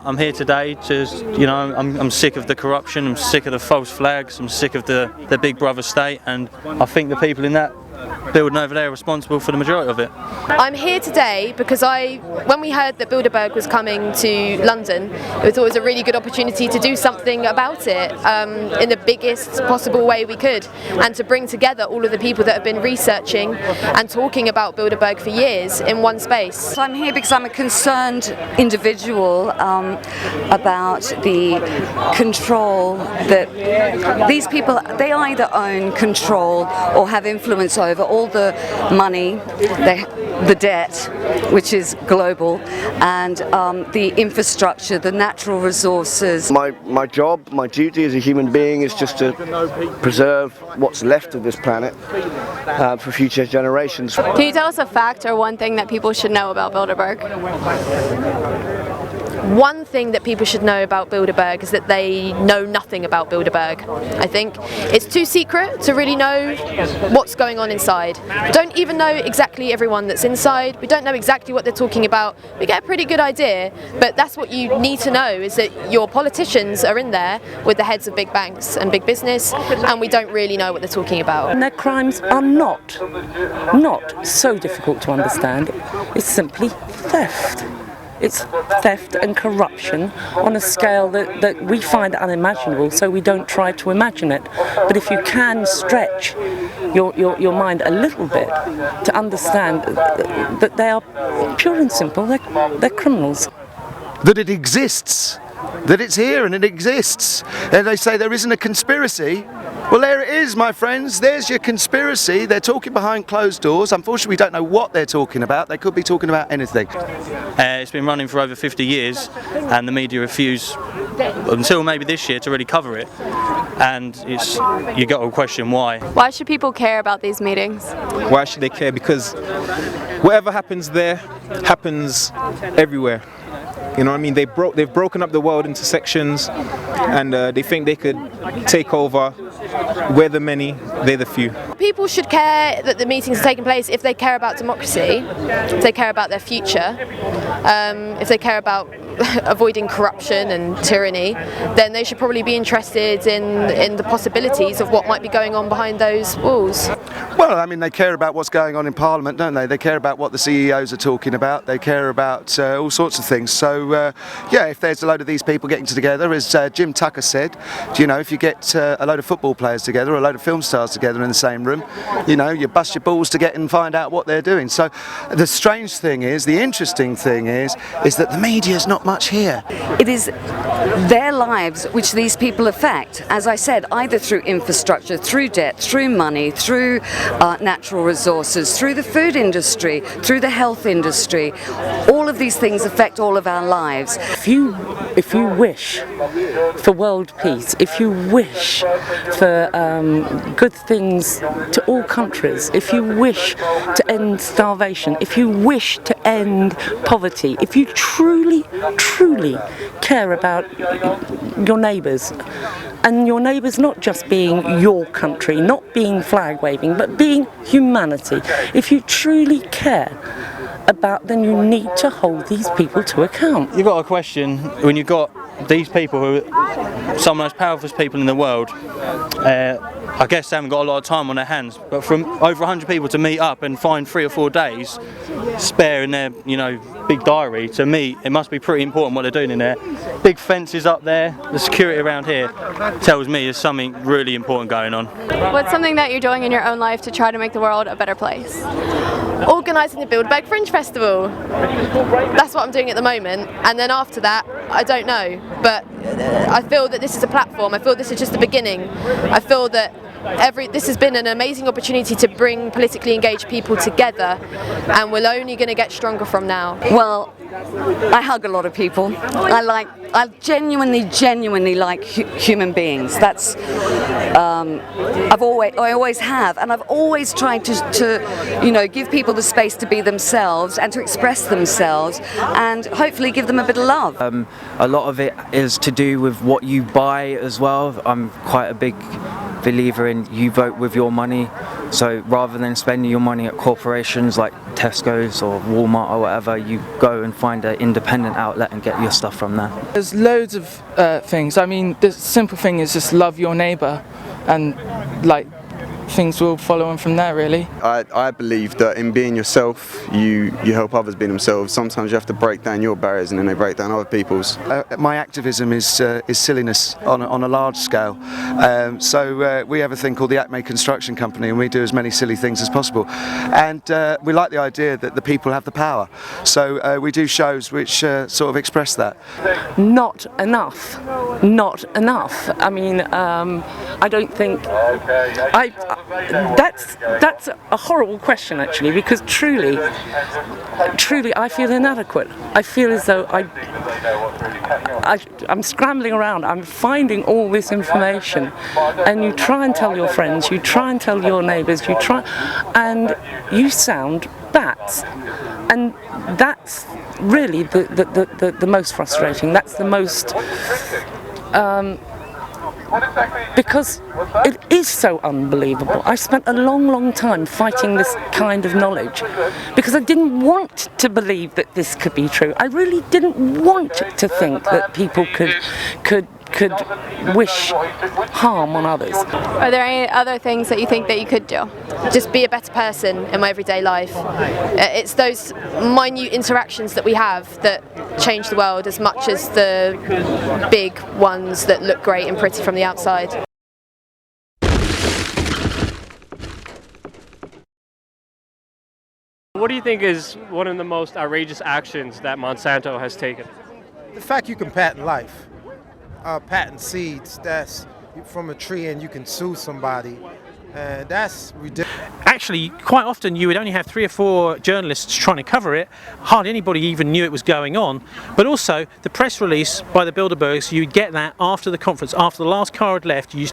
I'm here today to, I'm sick of the corruption, I'm sick of the false flags, I'm sick of the Big Brother state, and I think the people in that building over there are responsible for the majority of it. I'm here today because when we heard that Bilderberg was coming to London, we thought it was a really good opportunity to do something about it in the biggest possible way we could, and to bring together all of the people that have been researching and talking about Bilderberg for years in one space. So I'm here because I'm a concerned individual about the control that these people, they either own, control or have influence over all the money, the debt, which is global, and the infrastructure, the natural resources. My job, my duty as a human being is just to preserve what's left of this planet for future generations. Can you tell us a fact or one thing that people should know about Bilderberg? One thing that people should know about Bilderberg is that they know nothing about Bilderberg. I think it's too secret to really know what's going on inside. We don't even know exactly everyone that's inside. We don't know exactly what they're talking about. We get a pretty good idea, but that's what you need to know, is that your politicians are in there with the heads of big banks and big business, and we don't really know what they're talking about. And their crimes are not so difficult to understand. It's simply theft. It's theft and corruption on a scale that we find unimaginable, so we don't try to imagine it. But if you can stretch your mind a little bit to understand that they are pure and simple, they're criminals. That it exists, that it's here and it exists. And they say there isn't a conspiracy. Well, there it is, my friends. There's your conspiracy. They're talking behind closed doors. Unfortunately, we don't know what they're talking about. They could be talking about anything. It's been running for over 50 years, and the media refuse, until maybe this year, to really cover it. And you got to question why. Why should people care about these meetings? Why should they care? Because whatever happens there happens everywhere. You know what I mean? They've broken up the world into sections, and they think they could take over. We're the many, they're the few. People should care that the meetings are taking place if they care about democracy, if they care about their future, if they care about avoiding corruption and tyranny, then they should probably be interested in the possibilities of what might be going on behind those walls. Well, I mean, they care about what's going on in Parliament, don't they? They care about what the CEOs are talking about. They care about all sorts of things. So, yeah, if there's a load of these people getting together, as Jim Tucker said, if you get a load of football players together, or a load of film stars together in the same room, you bust your balls to get and find out what they're doing. So the strange thing is, the interesting thing is that the media's not much here. It is their lives which these people affect, as I said, either through infrastructure, through debt, through money, through natural resources, through the food industry, through the health industry. All of these things affect all of our lives. If you wish for world peace, if you wish for good things to all countries, if you wish to end starvation, if you wish to end poverty, if you truly care about your neighbours, and your neighbours not just being your country, not being flag waving, but being humanity, if you truly care about, then you need to hold these people to account. You've got a question when you've got these people who are some of the most powerful people in the world. I guess they haven't got a lot of time on their hands, but from over 100 people to meet up and find 3 or 4 days spare in their big diary, to me it must be pretty important what they're doing in there. Big fences up there, the security around here tells me there's something really important going on. What's something that you're doing in your own life to try to make the world a better place? Organising the Bilderberg Fringe Festival. That's what I'm doing at the moment, and then after that I don't know, but I feel that this is a platform. I feel this is just the beginning. I feel that this has been an amazing opportunity to bring politically engaged people together, and we're only going to get stronger from now. Well, I hug a lot of people. I genuinely like human beings. That's I always have, and I've always tried to give people the space to be themselves and to express themselves, and hopefully give them a bit of love. A lot of it is to do with what you buy as well. I'm quite a big believer in you vote with your money. So rather than spending your money at corporations like Tesco's or Walmart or whatever, you go and find an independent outlet and get your stuff from there. There's loads of things. I mean, the simple thing is just love your neighbour, and like things will follow on from there, really. I believe that in being yourself, you help others be themselves. Sometimes you have to break down your barriers and then they break down other people's. My activism is silliness on a large scale. So we have a thing called the Acme Construction Company, and we do as many silly things as possible. And we like the idea that the people have the power. So we do shows which sort of express that. Not enough. Not enough. I mean, I don't think... That's a horrible question, actually, because truly I feel inadequate. I feel as though I'm scrambling around, I'm finding all this information, and you try and tell your friends, you try and tell your neighbours, and you sound bats. And that's really the most frustrating. That's the most... because it is so unbelievable. I spent a long time fighting this kind of knowledge because I didn't want to believe that this could be true. I really didn't want to think that people could wish harm on others. Are there any other things that you think that you could do? Just be a better person in my everyday life. It's those minute interactions that we have that change the world as much as the big ones that look great and pretty from the outside. What do you think is one of the most outrageous actions that Monsanto has taken? The fact you can patent life. Patent seeds, that's from a tree, and you can sue somebody, and that's ridiculous. Actually, quite often you would only have 3 or 4 journalists trying to cover it. Hardly anybody even knew it was going on. But also, the press release by the Bilderbergs, you'd get that after the conference, after the last car had left. You